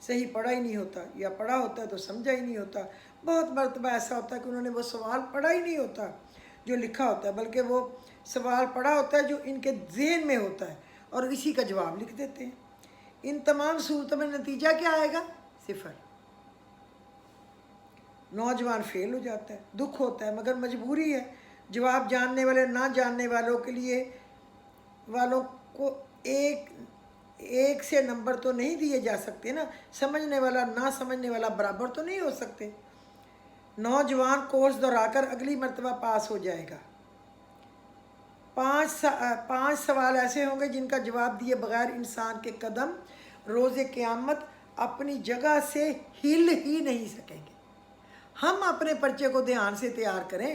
صحیح پڑھا ہی نہیں ہوتا، یا پڑھا ہوتا ہے تو سمجھا ہی نہیں ہوتا۔ بہت مرتبہ ایسا ہوتا ہے کہ انہوں نے وہ سوال پڑھا ہی نہیں ہوتا جو لکھا ہوتا ہے، بلکہ وہ سوال پڑھا ہوتا ہے جو ان کے ذہن میں ہوتا ہے اور اسی کا جواب لکھ دیتے ہیں۔ ان تمام صورتوں میں نتیجہ کیا آئے گا؟ 0۔ نوجوان فیل ہو جاتا ہے، دکھ ہوتا ہے، مگر مجبوری ہے۔ جواب جاننے والے نہ جاننے والوں کے لیے والوں کو ایک سے نمبر تو نہیں دیے جا سکتے نا، سمجھنے والا نہ سمجھنے والا برابر تو نہیں ہو سکتے۔ نوجوان کورس دہرا کر اگلی مرتبہ پاس ہو جائے گا۔ 5 سوال ایسے ہوں گے جن کا جواب دیے بغیر انسان کے قدم روز قیامت اپنی جگہ سے ہل ہی نہیں سکیں گے۔ ہم اپنے پرچے کو دھیان سے تیار کریں،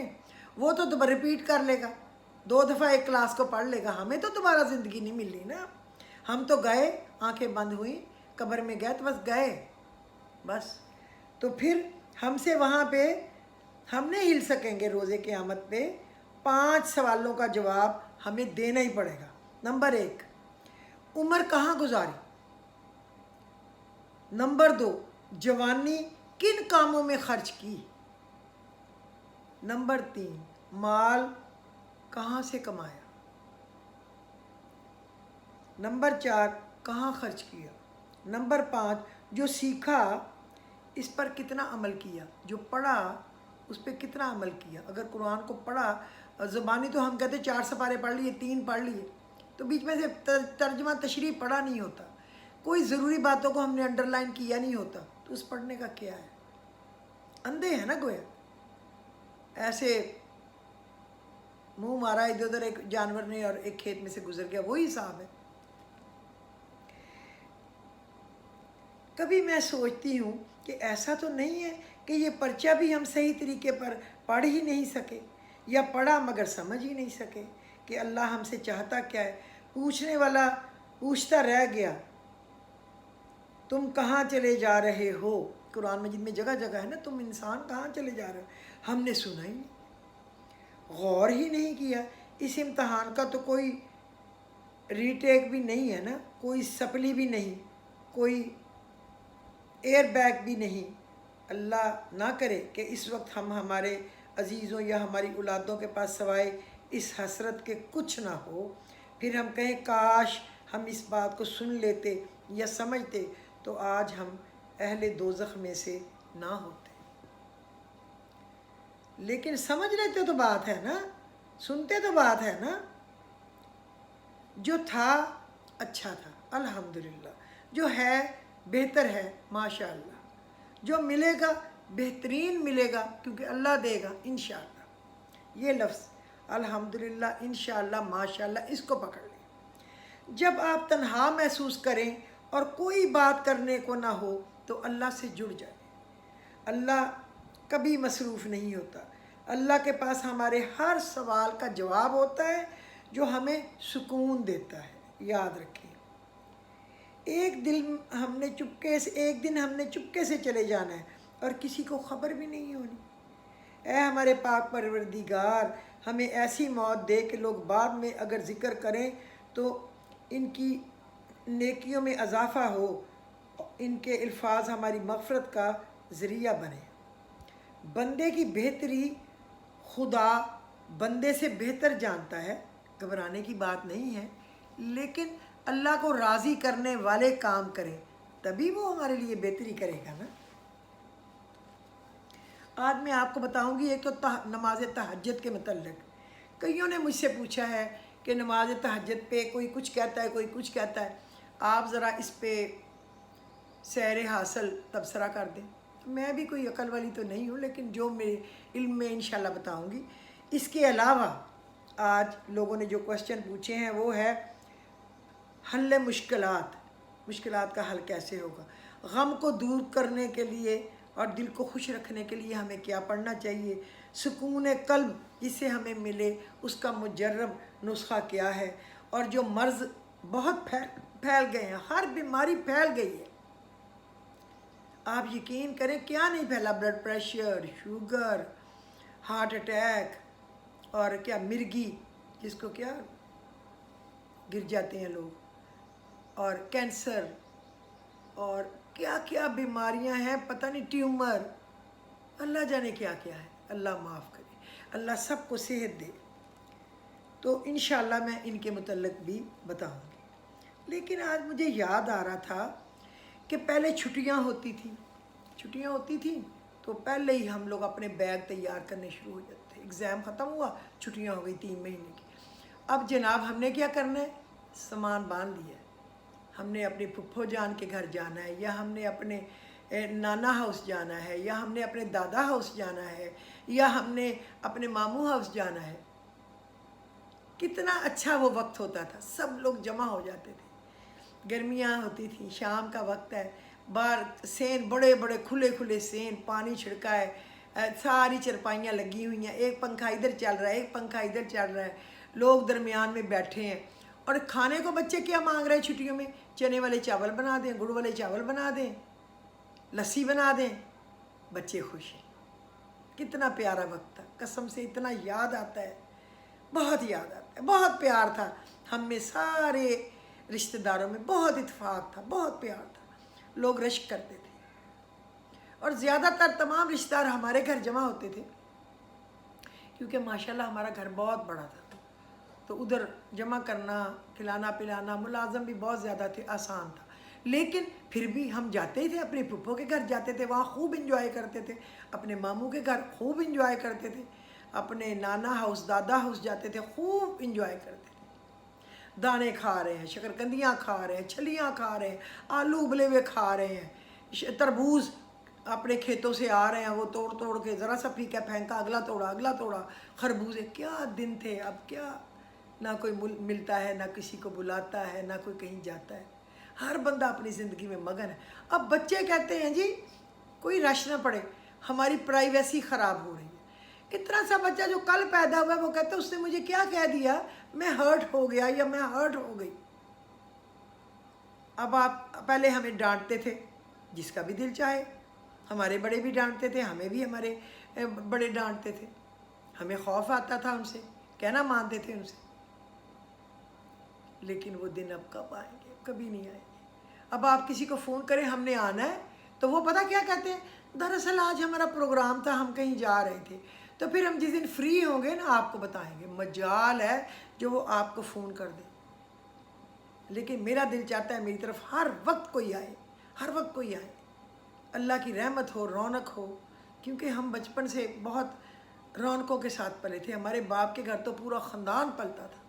وہ تو دوبارہ ریپیٹ کر لے گا، 2 دفعہ ایک کلاس کو پڑھ لے گا، ہمیں تو دوبارہ زندگی نہیں مل رہی نا۔ ہم تو گئے، آنکھیں بند ہوئیں، قبر میں گئے تو بس گئے، بس۔ تو پھر ہم سے وہاں پہ ہم نہیں ہل سکیں گے روز قیامت پہ۔ 5 سوالوں کا جواب ہمیں دینا ہی پڑے گا۔ نمبر 1، عمر کہاں گزاری؟ نمبر 2، جوانی کن کاموں میں خرچ کی؟ نمبر 3، مال کہاں سے کمایا؟ نمبر 4، کہاں خرچ کیا؟ نمبر 5، جو سیکھا اس پر کتنا عمل کیا؟ جو پڑھا اس پہ کتنا عمل کیا؟ اگر قرآن کو پڑھا، زبانی تو ہم کہتے 4 سپارے پڑھ لیے، 3 پڑھ لیے، تو بیچ میں سے ترجمہ تشریح پڑھا نہیں ہوتا، کوئی ضروری باتوں کو ہم نے انڈر لائن کیا نہیں ہوتا، تو اس پڑھنے کا کیا ہے؟ اندھے ہیں نا گویا، ایسے منہ مارا ادھر ادھر ایک جانور نے اور ایک کھیت میں سے گزر گیا، وہی حساب ہے۔ کبھی میں سوچتی ہوں کہ ایسا تو نہیں ہے کہ یہ پرچہ بھی ہم صحیح طریقے پر پڑھ ہی نہیں سکے، یا پڑھا مگر سمجھ ہی نہیں سکے کہ اللہ ہم سے چاہتا کیا ہے۔ پوچھنے والا پوچھتا رہ گیا، تم کہاں چلے جا رہے ہو؟ قرآن مجید میں جگہ جگہ ہے نا، تم انسان کہاں چلے جا رہے ہو؟ ہم نے سنا ہی نہیں، غور ہی نہیں کیا۔ اس امتحان کا تو کوئی ری ٹیک بھی نہیں ہے نا، کوئی سپلی بھی نہیں، کوئی ایئر بیگ بھی نہیں۔ اللہ نہ کرے کہ اس وقت ہمارے عزیزوں یا ہماری اولادوں کے پاس سوائے اس حسرت کے کچھ نہ ہو، پھر ہم کہیں کاش ہم اس بات کو سن لیتے یا سمجھتے تو آج ہم اہل دوزخ میں سے نہ ہوتے۔ لیکن سمجھ لیتے تو بات ہے نا، سنتے تو بات ہے نا۔ جو تھا اچھا تھا الحمدللہ، جو ہے بہتر ہے ماشاءاللہ، جو ملے گا بہترین ملے گا کیونکہ اللہ دے گا انشاءاللہ۔ یہ لفظ الحمدللہ، انشاءاللہ، ماشاءاللہ، اس کو پکڑ لیں۔ جب آپ تنہا محسوس کریں اور کوئی بات کرنے کو نہ ہو تو اللہ سے جڑ جائیں۔ اللہ کبھی مصروف نہیں ہوتا، اللہ کے پاس ہمارے ہر سوال کا جواب ہوتا ہے جو ہمیں سکون دیتا ہے۔ یاد رکھیں، ایک دن ہم نے چپکے سے چلے جانا ہے اور کسی کو خبر بھی نہیں ہونی۔ اے ہمارے پاک پروردگار، ہمیں ایسی موت دے کہ لوگ بعد میں اگر ذکر کریں تو ان کی نیکیوں میں اضافہ ہو، ان کے الفاظ ہماری مغفرت کا ذریعہ بنے۔ بندے کی بہتری خدا بندے سے بہتر جانتا ہے، گھبرانے کی بات نہیں ہے، لیکن اللہ کو راضی کرنے والے کام کریں تبھی وہ ہمارے لیے بہتری کرے گا نا۔ آج میں آپ کو بتاؤں گی ایک تو نماز تہجد کے متعلق۔ کئیوں نے مجھ سے پوچھا ہے کہ نماز تہجد پہ کوئی کچھ کہتا ہے، کوئی کچھ کہتا ہے، آپ ذرا اس پہ سیر حاصل تبصرہ کر دیں۔ میں بھی کوئی عقل والی تو نہیں ہوں، لیکن جو میرے علم میں انشاءاللہ بتاؤں گی۔ اس کے علاوہ آج لوگوں نے جو کوشچن پوچھے ہیں وہ ہے حل مشکلات کا حل کیسے ہوگا؟ غم کو دور کرنے کے لیے اور دل کو خوش رکھنے کے لیے ہمیں کیا پڑھنا چاہیے؟ سکون قلب جسے ہمیں ملے اس کا مجرب نسخہ کیا ہے؟ اور جو مرض بہت پھیل گئے ہیں، ہر بیماری پھیل گئی ہے، آپ یقین کریں کیا نہیں پھیلا؟ Blood pressure, sugar, heart attack, اور کیا مرگی جس کو کیا گر جاتے ہیں لوگ، اور کینسر، اور کیا کیا بیماریاں ہیں، پتہ نہیں ٹیومر، اللہ جانے کیا کیا ہے، اللہ معاف کرے، اللہ سب کو صحت دے۔ تو انشاءاللہ میں ان کے متعلق بھی بتاؤں گی۔ لیکن آج مجھے یاد آ رہا تھا کہ پہلے چھٹیاں ہوتی تھیں تو پہلے ہی ہم لوگ اپنے بیگ تیار کرنے شروع ہو جاتے تھے، ایگزام ختم ہوا، چھٹیاں ہو گئی 3 مہینے کی۔ اب جناب ہم نے کیا کرنا ہے، سامان باندھ لیا ہے، ہم نے اپنی پھپھو جان کے گھر جانا ہے، یا ہم نے اپنے نانا ہاؤس جانا ہے، یا ہم نے اپنے دادا ہاؤس جانا ہے، یا ہم نے اپنے ماموں ہاؤس جانا ہے۔ کتنا اچھا وہ وقت ہوتا تھا، سب لوگ جمع ہو جاتے تھے، گرمیاں ہوتی تھیں، شام کا وقت ہے، باہر سین، بڑے بڑے کھلے کھلے سین، پانی چھڑکا ہے، ساری چرپائیاں لگی ہوئی ہیں، ایک پنکھا ادھر چل رہا ہے، ایک پنکھا ادھر چل رہا ہے، لوگ درمیان میں بیٹھے ہیں۔ اور کھانے کو بچے کیا مانگ رہے ہیں چھٹیوں میں، چنے والے چاول بنا دیں، گڑ والے چاول بنا دیں، لسی بنا دیں، بچے خوش ہیں۔ کتنا پیارا وقت تھا، قسم سے اتنا یاد آتا ہے، بہت یاد آتا ہے، بہت پیار تھا ہم میں، سارے رشتہ داروں میں بہت اتفاق تھا، بہت پیار تھا، لوگ رشک کرتے تھے، اور زیادہ تر تمام رشتہ دار ہمارے گھر جمع ہوتے تھے، کیونکہ ماشاءاللہ ہمارا گھر بہت بڑا تھا، تو ادھر جمع کرنا، کھلانا پلانا، ملازم بھی بہت زیادہ تھے، آسان تھا۔ لیکن پھر بھی ہم جاتے ہی تھے، اپنے پھپھو کے گھر جاتے تھے، وہاں خوب انجوائے کرتے تھے، اپنے ماموں کے گھر خوب انجوائے کرتے تھے، اپنے نانا ہاؤس، دادا ہاؤس جاتے تھے، خوب انجوائے کرتے تھے، دانے کھا رہے ہیں، شکرکندیاں کھا رہے ہیں، چھلیاں کھا رہے ہیں، آلو ابلے ہوئے کھا رہے ہیں، تربوز اپنے کھیتوں سے آ رہے ہیں، وہ توڑ توڑ کے ذرا سا پھینکا پھینکا، اگلا توڑا، خربوزے، کیا دن تھے۔ اب کیا، نہ کوئی ملتا ہے، نہ کسی کو بلاتا ہے، نہ کوئی کہیں جاتا ہے، ہر بندہ اپنی زندگی میں مگن ہے۔ اب بچے کہتے ہیں جی کوئی رش نہ پڑے، ہماری پرائیویسی خراب ہو رہی ہے۔ اتنا سا بچہ جو کل پیدا ہوا ہے وہ کہتا ہے اس نے مجھے کیا کہہ دیا، میں ہرٹ ہو گیا یا میں ہرٹ ہو گئی۔ اب آپ پہلے ہمیں ڈانٹتے تھے، جس کا بھی دل چاہے، ہمارے بڑے بھی ڈانٹتے تھے، ہمیں بھی ہمارے بڑے ڈانٹتے تھے، ہمیں خوف آتا تھا ان سے، کہنا مانتے تھے ان سے۔ لیکن وہ دن اب کب آئیں گے، کبھی نہیں آئیں گے۔ اب آپ کسی کو فون کریں ہم نے آنا ہے، تو وہ پتہ کیا کہتے ہیں، دراصل آج ہمارا پروگرام تھا، ہم کہیں جا رہے تھے، تو پھر ہم جس دن فری ہوں گے نا آپ کو بتائیں گے۔ مجال ہے جو وہ آپ کو فون کر دے، لیکن میرا دل چاہتا ہے میری طرف ہر وقت کوئی آئے، ہر وقت کوئی آئے، اللہ کی رحمت ہو، رونق ہو، کیونکہ ہم بچپن سے بہت رونقوں کے ساتھ پلے تھے، ہمارے باپ کے گھر تو پورا خاندان پلتا تھا۔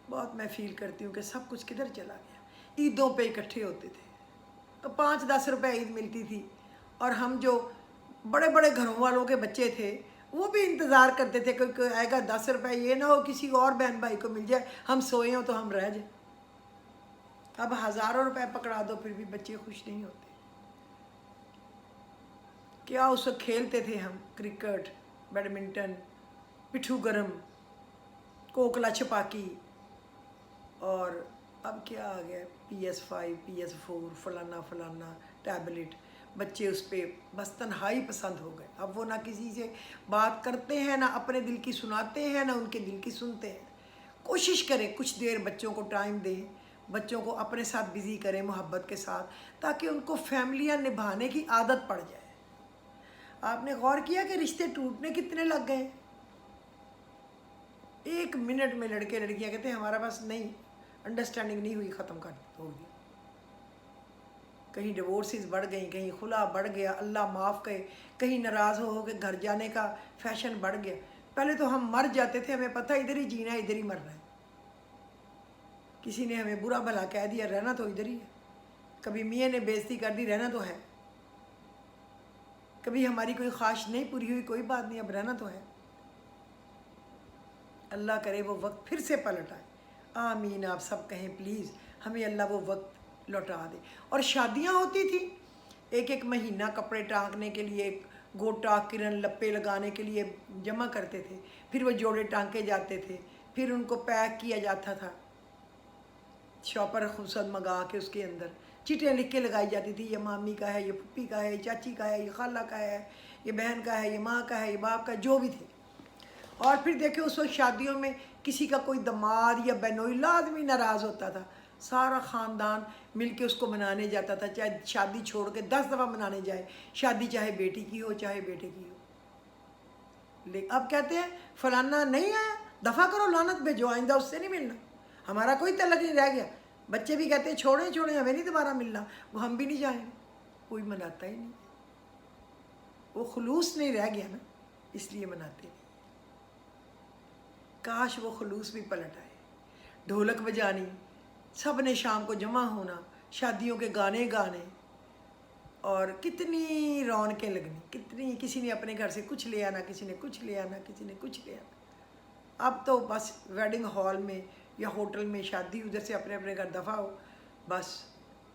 بہت میں فیل کرتی ہوں کہ سب کچھ کدھر چلا گیا۔ عیدوں پہ اکٹھے ہوتے تھے تو 5-10 روپے عید ملتی تھی، اور ہم جو بڑے بڑے گھروں والوں کے بچے تھے وہ بھی انتظار کرتے تھے کہ کوئی آئے گا 10 روپے، یہ نہ ہو کسی اور بہن بھائی کو مل جائے، ہم سوئے ہوں تو ہم رہ جائیں۔ اب ہزاروں روپے پکڑا دو پھر بھی بچے خوش نہیں ہوتے۔ کیا اس وقت کھیلتے تھے ہم، کرکٹ، بیڈمنٹن، پٹھو گرم، کوکلا چھپاکی، اور اب کیا آ گیا، PS5 PS4 فلانا فلانا ٹیبلٹ، بچے اس پہ بس تنہائی پسند ہو گئے۔ اب وہ نہ کسی سے بات کرتے ہیں، نہ اپنے دل کی سناتے ہیں، نہ ان کے دل کی سنتے ہیں۔ کوشش کریں کچھ دیر بچوں کو ٹائم دیں، بچوں کو اپنے ساتھ بزی کریں محبت کے ساتھ، تاکہ ان کو فیملیاں نبھانے کی عادت پڑ جائے۔ آپ نے غور کیا کہ رشتے ٹوٹنے کتنے لگ گئے؟ 1 منٹ میں لڑکے لڑکیاں کہتے ہیں ہمارا پاس نہیں، انڈرسٹینڈنگ نہیں ہوئی، ختم کر ہوگی۔ کہیں ڈیورسز بڑھ گئیں، کہیں خلا بڑھ گیا، اللہ معاف کرے، کہیں ناراض ہو کے گھر جانے کا فیشن بڑھ گیا۔ پہلے تو ہم مر جاتے تھے، ہمیں پتہ ادھر ہی جینا ہے، ادھر ہی مرنا ہے، کسی نے ہمیں برا بھلا کہہ دیا، رہنا تو ادھر ہی ہے، کبھی میاں نے بےعزتی کر دی، رہنا تو ہے، کبھی ہماری کوئی خواہش نہیں پوری ہوئی، کوئی بات نہیں، اب رہنا تو ہے۔ اللہ کرے وہ وقت پھر سے پلٹ آئے، آمین آپ سب کہیں پلیز، ہمیں اللہ وہ وقت لوٹا دے۔ اور شادیاں ہوتی تھیں، 1 مہینہ کپڑے ٹانکنے کے لیے، گوٹا کرن لپے لگانے کے لیے جمع کرتے تھے، پھر وہ جوڑے ٹانکے جاتے تھے، پھر ان کو پیک کیا جاتا تھا شاپر خوبصورت منگا کے، اس کے اندر چٹیں لکھ کے لگائی جاتی تھی، یہ مامی کا ہے، یہ پھپھی کا ہے، یہ چاچی کا ہے، یہ خالہ کا ہے، یہ بہن کا ہے، یہ ماں کا ہے، یہ باپ کا، جو بھی تھے۔ اور پھر دیکھیں اس وقت شادیوں میں کسی کا کوئی دماد یا بہنوئی لازمی ناراض ہوتا تھا، سارا خاندان مل کے اس کو منانے جاتا تھا، چاہے شادی چھوڑ کے 10 دفعہ منانے جائے، شادی چاہے بیٹی کی ہو چاہے بیٹے کی ہو۔ لیکن اب کہتے ہیں فلانا نہیں آیا، دفع کرو لعنت بھیجو، آئندہ اس سے نہیں ملنا، ہمارا کوئی تعلق نہیں رہ گیا۔ بچے بھی کہتے ہیں چھوڑیں چھوڑیں ہمیں نہیں دوبارہ ملنا، وہ ہم بھی نہیں جائیں گے، کوئی مناتا ہی نہیں، وہ خلوص نہیں رہ گیا نا، اس لیے مناتے نہیں۔ کاش وہ خلوص بھی پلٹ آئے، ڈھولک بجانی، سب نے شام کو جمع ہونا، شادیوں کے گانے گانے، اور کتنی رونقیں لگنی، کتنی، کسی نے اپنے گھر سے کچھ لے آنا، کسی نے کچھ لے آنا، کسی نے کچھ لے آنا۔ اب تو بس ویڈنگ ہال میں یا ہوٹل میں شادی، ادھر سے اپنے اپنے گھر دفع ہو، بس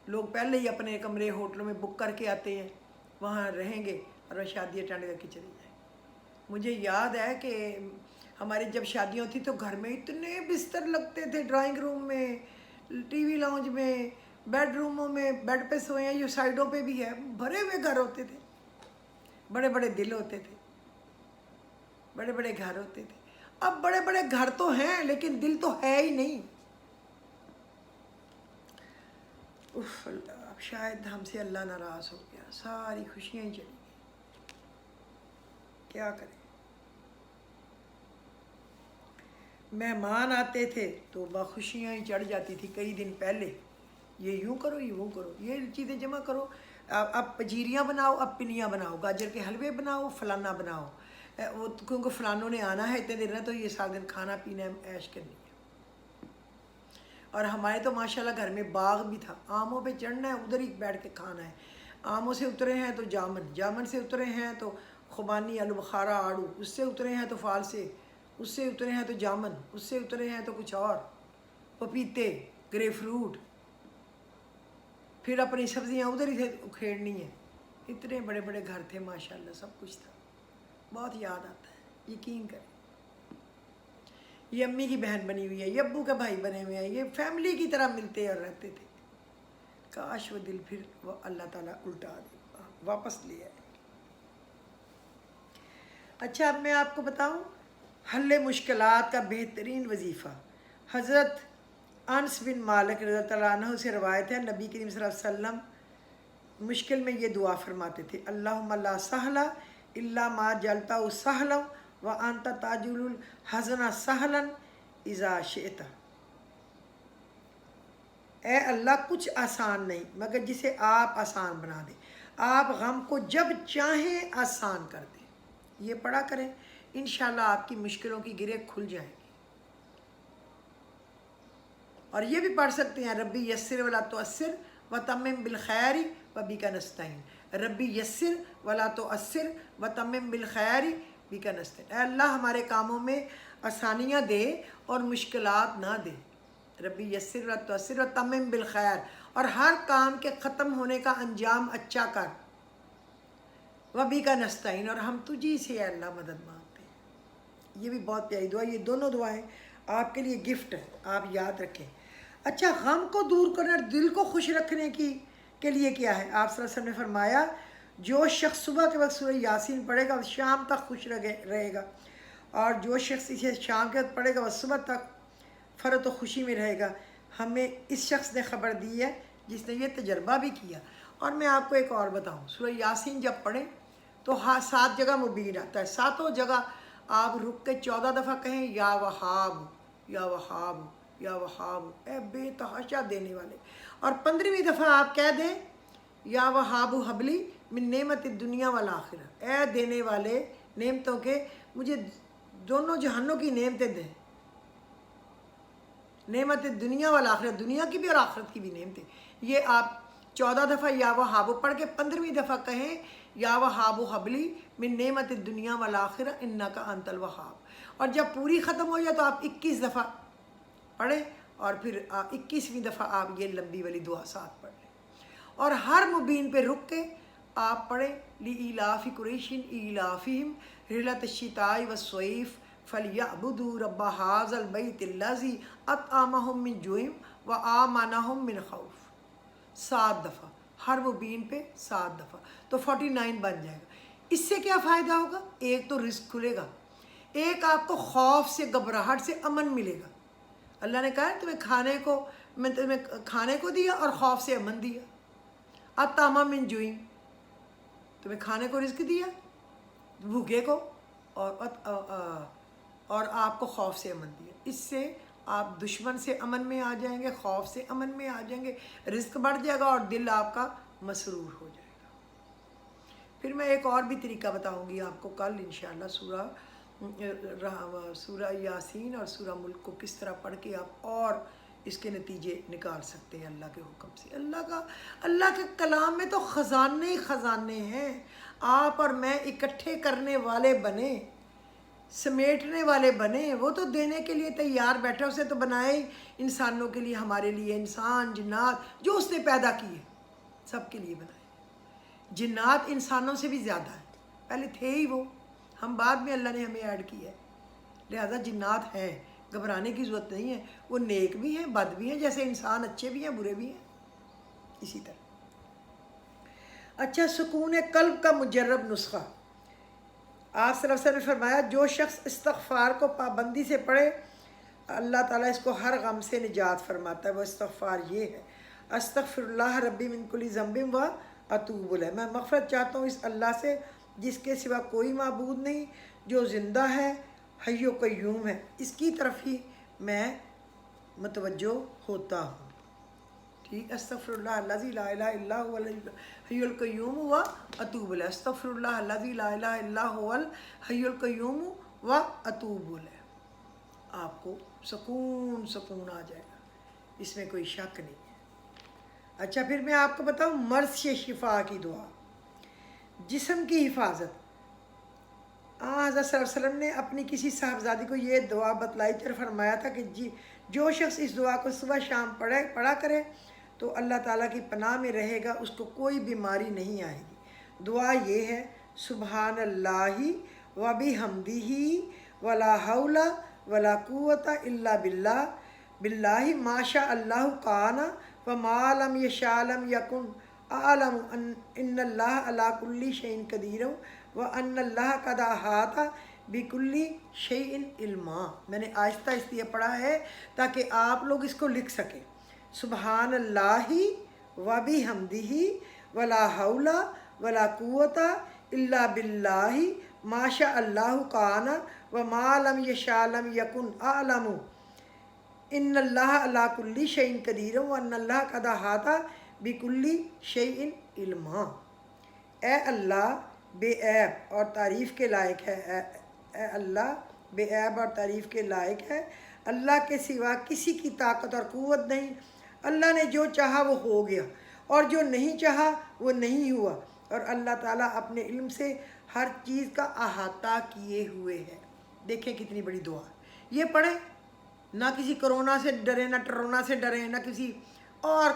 لوگ پہلے ہی اپنے کمرے ہوٹلوں میں بک کر کے آتے ہیں، وہاں رہیں گے اور وہ شادی اٹینڈ کر کے چلی جائیں۔ مجھے یاد ہے کہ ہماری جب شادیاں تھیں تو گھر میں اتنے بستر لگتے تھے، ڈرائنگ روم میں، ٹی وی لاؤنج میں، بیڈ روموں میں، بیڈ پہ سوئے ہیں، یہ سائڈوں پہ بھی ہے، بھرے ہوئے گھر ہوتے تھے، بڑے بڑے دل ہوتے تھے، بڑے بڑے گھر ہوتے تھے۔ اب بڑے بڑے گھر تو ہیں لیکن دل تو ہے ہی نہیں۔ اف اللہ، اب شاید ہم سے اللہ ناراض ہو گیا، ساری خوشیاں ہی چلی گئی، کیا کریں۔ مہمان آتے تھے تو خوشیاں ہی چڑھ جاتی تھی کئی دن پہلے، یہ یوں کرو، یہ وہ کرو، یہ چیزیں جمع کرو، اب پجیریاں بناؤ، اب پنیاں بناؤ، گاجر کے حلوے بناؤ، فلانا بناؤ، وہ کیونکہ فلانوں نے آنا ہے اتنے دن ہے تو یہ سارے دن کھانا پینا ہے، عیش کرنی ہے۔ اور ہمارے تو ماشاءاللہ گھر میں باغ بھی تھا، آموں پہ چڑھنا ہے، ادھر ہی بیٹھ کے کھانا ہے، آموں سے اترے ہیں تو جامن، جامن سے اترے ہیں تو خوبانی، آلو بخارا، آڑو، اس سے اترے ہیں تو فالسے، اس سے اترے ہیں تو جامن، اس سے اترے ہیں تو کچھ اور، پپیتے، گریپ فروٹ، پھر اپنی سبزیاں ادھر ہی سے اکھیڑنی ہیں۔ اتنے بڑے بڑے گھر تھے ماشاءاللہ، سب کچھ تھا، بہت یاد آتا ہے، یقین کریں۔ یہ امی کی بہن بنی ہوئی ہے، یہ ابو کے بھائی بنے ہوئے ہیں، یہ فیملی کی طرح ملتے اور رہتے تھے۔ کاش وہ دل پھر وہ اللہ تعالیٰ الٹا دے، واپس لے آئے۔ اچھا، اب میں آپ کو بتاؤں حل مشکلات کا بہترین وظیفہ۔ حضرت انس بن مالک رضی اللہ عنہ سے روایت ہے، نبی کریم صلی اللہ علیہ وسلم مشکل میں یہ دعا فرماتے تھے، اللہم لا سہل الا ما جعلتہ سہلا وانت تجعل الحزن سہلا اذا شئت۔ اے اللہ، کچھ آسان نہیں مگر جسے آپ آسان بنا دیں، آپ غم کو جب چاہیں آسان کر دیں۔ یہ پڑھا کریں، انشاءاللہ آپ کی مشکلوں کی گرہ کھل جائیں گی۔ اور یہ بھی پڑھ سکتے ہیں، ربی یسر ولا تعسر وتمم بالخیر وبک نستعین، ربی یسر ولا تعسر وتمم بالخیر بک نستعین۔ اے اللہ ہمارے کاموں میں آسانیاں دے اور مشکلات نہ دے، ربی یسر ولا تعسر وتمم بالخیر، اور ہر کام کے ختم ہونے کا انجام اچھا کر، وبک نستعین، اور ہم تجھی سے اے اللہ مدد مانگتے ہیں۔ یہ بھی بہت پیاری دعا، یہ دونوں دعائیں آپ کے لیے گفٹ ہے، آپ یاد رکھیں۔ اچھا، غم کو دور کرنے اور دل کو خوش رکھنے کے لیے کیا ہے؟ آپ صلی اللہ علیہ وسلم نے فرمایا، جو شخص صبح کے وقت سورہ یاسین پڑھے گا وہ شام تک خوش رہے گا، اور جو شخص اسے شام کے وقت پڑھے گا وہ صبح تک فرحت و خوشی میں رہے گا۔ ہمیں اس شخص نے خبر دی ہے جس نے یہ تجربہ بھی کیا۔ اور میں آپ کو ایک اور بتاؤں، سورہ یاسین جب پڑھیں تو 7 جگہ مبین آتا ہے، 7 جگہ آپ رک کے 14 دفعہ کہیں، یا وہاب یا وہاب یا وہاب، اے بے تحاشا دینے والے، اور 15ویں دفعہ آپ کہہ دیں، یا وہاب حبلی من نعمت الدنیا والآخرہ، اے دینے والے نعمتوں کے، مجھے دونوں جہانوں کی نعمتیں دیں، نعمت الدنیا والآخرہ، دنیا کی بھی اور آخرت کی بھی نعمتیں۔ یہ آپ 14 دفعہ یا وہاب پڑھ کے 15ویں دفعہ کہیں، یا وہاب حبلی من نعمت الدنیا والآخرہ انک انت الوہاب، اور جب پوری ختم ہو جائے تو آپ 21 دفعہ پڑھیں، اور پھر 21ویں دفعہ آپ یہ لمبی والی دعا ساتھ پڑھ لیں، اور ہر مبین پہ رک کے آپ پڑھیں، لإیلاف قریش ایلافہم رحلۃ الشتاء والصیف فلیعبدوا رب ھذا البیت الذی اطعمہم من جوع وآمنہم من خوف۔ 7 دفعہ ہر مبین پہ 7 دفعہ، تو 49 بن جائے گا۔ اس سے کیا فائدہ ہوگا؟ ایک تو رزق کھلے گا، ایک آپ کو خوف سے، گھبراہٹ سے امن ملے گا۔ اللہ نے کہا ہے تمہیں کھانے کو میں تمہیں کھانے کو دیا اور خوف سے امن دیا. اتاما من جوئیں، تمہیں کھانے کو رزق دیا بھوکے کو، اور آپ کو خوف سے امن دیا. اس سے آپ دشمن سے امن میں آ جائیں گے، خوف سے امن میں آ جائیں گے، رزق بڑھ جائے گا اور دل آپ کا مسرور ہو جائے گا. پھر میں ایک اور بھی طریقہ بتاؤں گی آپ کو کل انشاءاللہ، سورہ یاسین اور سورہ ملک کو کس طرح پڑھ کے آپ اور اس کے نتیجے نکال سکتے ہیں اللہ کے حکم سے. اللہ کے کلام میں تو خزانے ہی خزانے ہیں. آپ اور میں اکٹھے کرنے والے بنے، سمیٹنے والے بنے. وہ تو دینے کے لیے تیار بیٹھا، اسے تو بنائے ہی انسانوں کے لیے، ہمارے لیے، انسان جنات جو اس نے پیدا کیے سب کے لیے بنائے. جنات انسانوں سے بھی زیادہ ہیں، پہلے تھے ہی وہ، ہم بعد میں اللہ نے ہمیں ایڈ کیا ہے. لہذا جنات ہیں، گھبرانے کی ضرورت نہیں ہے. وہ نیک بھی ہیں، بد بھی ہیں، جیسے انسان اچھے بھی ہیں برے بھی ہیں، اسی طرح. اچھا، سکون قلب کا مجرب نسخہ. آپ صلی اللہ علیہ وسلم نے فرمایا جو شخص استغفار کو پابندی سے پڑھے اللہ تعالیٰ اس کو ہر غم سے نجات فرماتا ہے. وہ استغفار یہ ہے: استغفر اللہ ربی من کل ذنب و اتوب الیہ. میں مغفرت چاہتا ہوں اس اللہ سے جس کے سوا کوئی معبود نہیں، جو زندہ ہے، حی و قیوم ہے، اس کی طرف ہی میں متوجہ ہوتا ہوں. ٹھیک، استغفر اللہ الذی لا الہ الا هو الحی القیوم و اتوب الیہ. استغفر اللہ الذی لا الہ الا هو الحی القیوم و اتوب الیہ. آپ کو سکون آ جائے گا، اس میں کوئی شک نہیں ہے. اچھا، پھر میں آپ کو بتاؤں مرض سے شفا کی دعا، جسم کی حفاظت. حضرت صلی اللہ علیہ وسلم نے اپنی کسی صاحبزادی کو یہ دعا بتلائی تھی اور فرمایا تھا کہ جو شخص اس دعا کو صبح شام پڑھا کرے تو اللہ تعالیٰ کی پناہ میں رہے گا، اس کو کوئی بیماری نہیں آئے گی. دعا یہ ہے: سبحان اللہ و بحمدہ ولا حول ولا قوت الا باللہ، باللہ ما شاء اللہ کان وما لم یشاء لم یکن، اعلم ان اللہ علی کل شیء قدیر وان اللہ قد احاط بکل شیء علما. میں نے آہستہ اس لیے پڑھا ہے تاکہ آپ لوگ اس کو لکھ سکیں. سبحان اللہ و بحمدہ ولا حول ولا قوت الا باللہ ما شاء اللہ کان وما لم یشاء لم یکن، اعلم ان اللہ علی کل شیء قدیر وان اللہ قد احاط بکل شیء علما. اے اللہ بے عیب اور تعریف کے لائق ہے، اے اللہ بے عیب اور تعریف کے لائق ہے. اللہ کے سوا کسی کی طاقت اور قوت نہیں. اللہ نے جو چاہا وہ ہو گیا اور جو نہیں چاہا وہ نہیں ہوا، اور اللہ تعالیٰ اپنے علم سے ہر چیز کا احاطہ کیے ہوئے ہے. دیکھیں کتنی بڑی دعا. یہ پڑھیں، نہ کسی کرونا سے ڈریں، نہ ٹرونا سے ڈریں، نہ کسی اور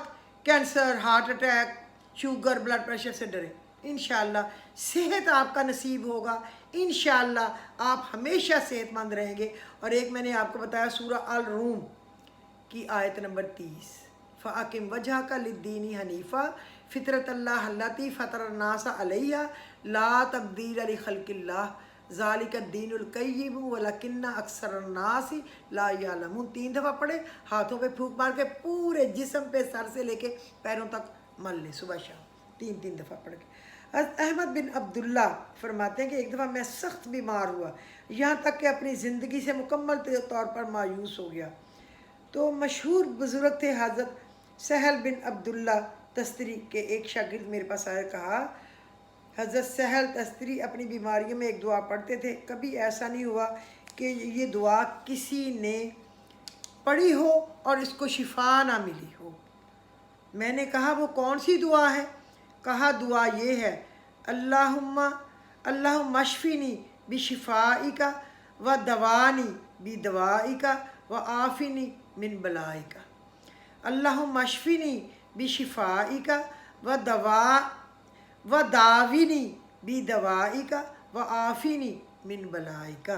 cancer, heart attack, sugar, blood pressure سے ڈریں. انشاءاللہ صحت آپ کا نصیب ہوگا، انشاءاللہ آپ ہمیشہ صحت مند رہیں گے. اور ایک میں نے آپ کو بتایا سورہ الروم کی آیت نمبر 30، فَأَقِمْ وَجْهَكَ لِلدِّينِ حَنِيفًا فِطْرَتَ اللَّهِ الَّتِي فَطَرَ النَّاسَ عَلَيْهَا لَا تَبْدِيلَ لِخَلْقِ اللَّهِ ذَلِكَ الدِّينُ الْقَيِّمُ وَلَكِنَّ أَكْثَرَ النَّاسِ لَا يَعْلَمُونَ. 3 دفعہ پڑھے، ہاتھوں پہ پھونک مار کے پورے جسم پہ، سر سے لے کے پیروں تک مل لیں صبح شام، 3 دفعہ پڑھ کے. احمد بن عبداللہ فرماتے ہیں کہ ایک دفعہ میں سخت بیمار ہوا، یہاں تک کہ اپنی زندگی سے مکمل طور پر مایوس ہو گیا. تو مشہور بزرگ تھے حضرت سہل بن عبداللہ تستری کے ایک شاگرد میرے پاس آیا، کہا حضرت سہل تستری اپنی بیماریوں میں ایک دعا پڑھتے تھے، کبھی ایسا نہیں ہوا کہ یہ دعا کسی نے پڑھی ہو اور اس کو شفا نہ ملی ہو. میں نے کہا وہ کون سی دعا ہے؟ کہا دعا یہ ہے: اللہم اشفنی بشفائک و دوانی بدوائک و عافنی من بلائک. اللہم اشفنی بشفائک و داوینی بدوائک و عافنی من بلائک.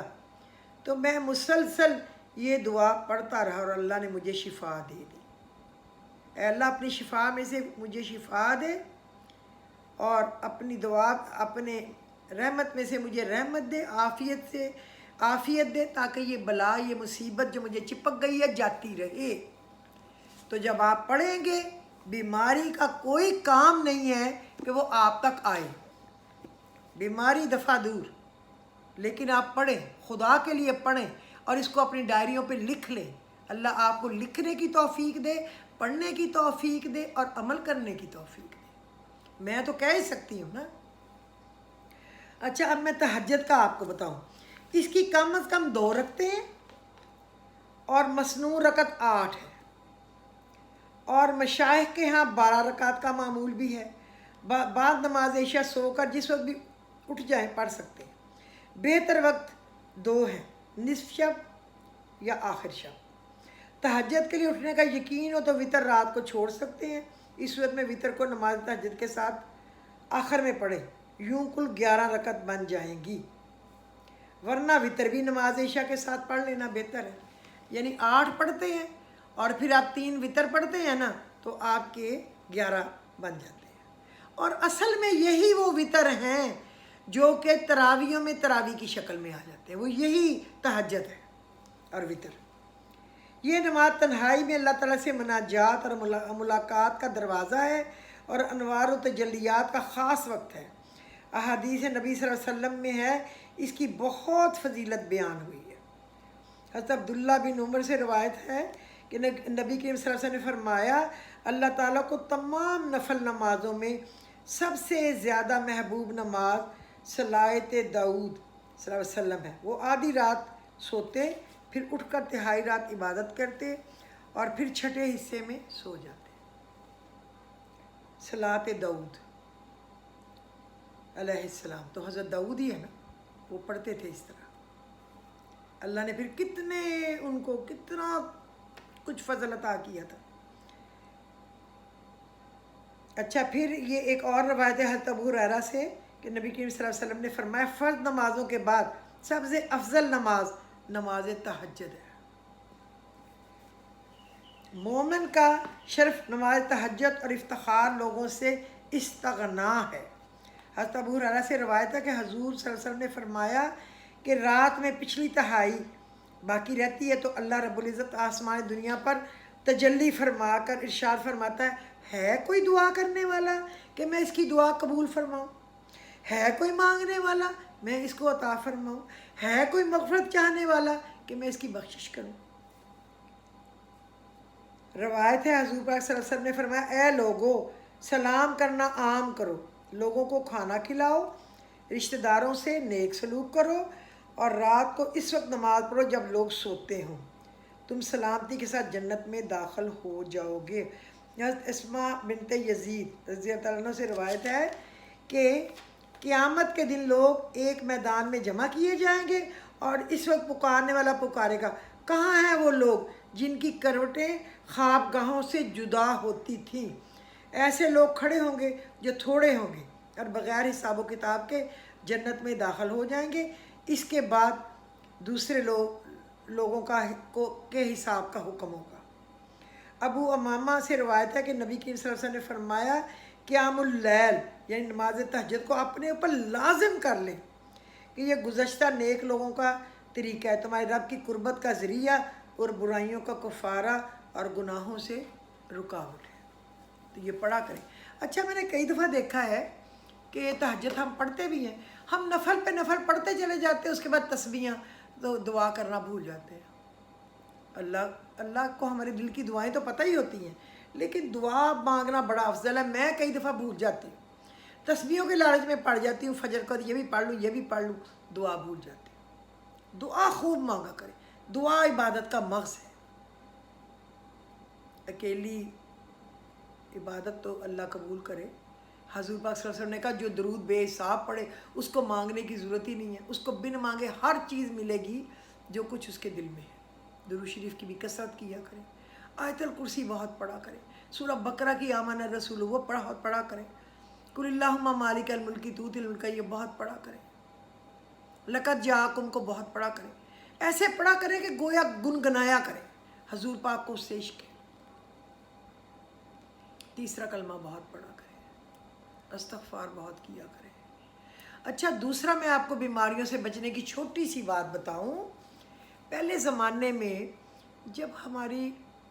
تو میں مسلسل یہ دعا پڑھتا رہا اور اللہ نے مجھے شفا دے دی. اے اللہ اپنی شفا میں سے مجھے شفا دے اور اپنی دعا، اپنے رحمت میں سے مجھے رحمت دے، عافیت دے، تاکہ یہ بلا، یہ مصیبت جو مجھے چپک گئی ہے جاتی رہے. تو جب آپ پڑھیں گے بیماری کا کوئی کام نہیں ہے کہ وہ آپ تک آئے، بیماری دفعہ دور، لیکن آپ پڑھیں، خدا کے لیے پڑھیں اور اس کو اپنی ڈائریوں پہ لکھ لیں۔ اللہ آپ کو لکھنے کی توفیق دے، پڑھنے کی توفیق دے اور عمل کرنے کی توفیق دے۔ میں تو کہہ ہی سکتی ہوں نا۔ اچھا اب میں تہجد کا آپ کو بتاؤں، اس کی کم از کم 2 رکعتیں ہیں اور مسنون رکعت 8 ہے، اور مشائخ کے ہاں 12 رکعت کا معمول بھی ہے۔ بعد نماز عشاء سو کر جس وقت بھی اٹھ جائیں پڑھ سکتے ہیں۔ بہتر وقت 2 ہے، نصف شب یا آخر شب۔ تہجد کے لیے اٹھنے کا یقین ہو تو وطر رات کو چھوڑ سکتے ہیں، اس صورت میں وطر کو نماز تہجد کے ساتھ آخر میں پڑھیں، یوں کل 11 رکعت بن جائیں گی، ورنہ وطر بھی نماز عشاء کے ساتھ پڑھ لینا بہتر ہے۔ یعنی 8 پڑھتے ہیں اور پھر آپ 3 وطر پڑھتے ہیں نا، تو آپ کے 11 بن جاتے ہیں۔ اور اصل میں یہی وہ وطر ہیں جو کہ تراویحوں میں تراویح کی شکل میں آ جاتے ہیں، وہ یہی تہجد ہے اور وطر۔ یہ نماز تنہائی میں اللہ تعالیٰ سے مناجات اور ملاقات کا دروازہ ہے اور انوار و تجلیات کا خاص وقت ہے۔ احادیث نبی صلی اللہ علیہ وسلم میں ہے، اس کی بہت فضیلت بیان ہوئی ہے۔ حضرت عبداللہ بن عمر سے روایت ہے کہ نبی کریم صلی اللہ علیہ وسلم نے فرمایا، اللہ تعالیٰ کو تمام نفل نمازوں میں سب سے زیادہ محبوب نماز صلاۃ داؤد صلی اللہ علیہ وسلم ہے۔ وہ آدھی رات سوتے، پھر اٹھ کر تہائی رات عبادت کرتے اور پھر چھٹے حصے میں سو جاتے۔ صلاۃ داؤد علیہ السلام تو حضرت داؤد ہی ہے نا، وہ پڑھتے تھے اس طرح۔ اللہ نے پھر ان کو کتنا کچھ فضل عطا کیا تھا۔ اچھا پھر یہ ایک اور روایت ہے حضرت ابو ہریرہ سے کہ نبی کریم صلی اللہ علیہ وسلم نے فرمایا، فرض نمازوں کے بعد سب سے افضل نماز نماز تہجد ہے۔ مومن کا شرف نماز تہجد اور افتخار لوگوں سے استغنا ہے۔ حضرت ابو ہریرہ سے روایت ہے کہ حضور صلی اللہ علیہ وسلم نے فرمایا کہ رات میں پچھلی تہائی باقی رہتی ہے تو اللہ رب العزت آسمان دنیا پر تجلی فرما کر ارشاد فرماتا ہے کوئی دعا کرنے والا کہ میں اس کی دعا قبول فرماؤں؟ ہے کوئی مانگنے والا میں اس کو عطا فرماؤں؟ ہے کوئی مغفرت چاہنے والا کہ میں اس کی بخشش کروں؟ روایت ہے حضور پاک صلی اللہ علیہ وسلم نے فرمایا، اے لوگو سلام کرنا عام کرو، لوگوں کو کھانا کھلاؤ، رشتہ داروں سے نیک سلوک کرو اور رات کو اس وقت نماز پڑھو جب لوگ سوتے ہوں، تم سلامتی کے ساتھ جنت میں داخل ہو جاؤ گے۔ حضرت اسماء بنت یزید رضی اللہ عنہ سے روایت ہے کہ قیامت کے دن لوگ ایک میدان میں جمع کیے جائیں گے اور اس وقت پکارنے والا پکارے گا، کہاں ہیں وہ لوگ جن کی کروٹیں خواب گاہوں سے جدا ہوتی تھیں؟ ایسے لوگ کھڑے ہوں گے جو تھوڑے ہوں گے اور بغیر حساب و کتاب کے جنت میں داخل ہو جائیں گے۔ اس کے بعد دوسرے لوگوں کے حساب کا حکم ہوگا۔ ابو امامہ سے روایت ہے کہ نبی کریم صلی اللہ علیہ وسلم نے فرمایا، قیام اللیل یعنی نماز تہجد کو اپنے اوپر لازم کر لیں کہ یہ گزشتہ نیک لوگوں کا طریقہ ہے، تمہارے رب کی قربت کا ذریعہ اور برائیوں کا کفارہ اور گناہوں سے رکاوٹ ہے، تو یہ پڑھا کریں۔ اچھا میں نے کئی دفعہ دیکھا ہے کہ تہجد ہم پڑھتے بھی ہیں، ہم نفل پہ نفل پڑھتے چلے جاتے ہیں، اس کے بعد تسبیحاں تو دعا کرنا بھول جاتے ہیں۔ اللہ کو ہمارے دل کی دعائیں تو پتہ ہی ہوتی ہیں، لیکن دعا مانگنا بڑا افضل ہے۔ میں کئی دفعہ بھول جاتی ہوں، تسبیحوں کے لالچ میں پڑھ جاتی ہوں، فجر کو یہ بھی پڑھ لوں یہ بھی پڑھ لوں، دعا بھول جاتی ہوں۔ دعا خوب مانگا کرے، دعا عبادت کا مغز ہے۔ اکیلی عبادت تو اللہ قبول کرے۔ حضور پاک صلی اللہ علیہ وسلم نے کہا جو درود بے حساب پڑھے اس کو مانگنے کی ضرورت ہی نہیں ہے، اس کو بن مانگے ہر چیز ملے گی جو کچھ اس کے دل میں ہے۔ درود شریف کی بھی کثرت کیا کریں، آیت الکرسی بہت پڑھا کریں، سورہ بقرہ کی آمن الرسول وہ پڑھا کریں، قل اللہم مالک الملک تؤتی الملک یہ بہت پڑھا کریں، لقد جاءکم کو بہت پڑھا کریں، ایسے پڑھا کریں کہ گویا گنگنایا کریں، حضور پاک کو اس سے عشق ہے۔ تیسرا کلمہ بہت پڑھا کریں، استغفار بہت کیا کریں۔ اچھا دوسرا میں آپ کو بیماریوں سے بچنے کی چھوٹی سی بات بتاؤں۔ پہلے زمانے میں جب ہماری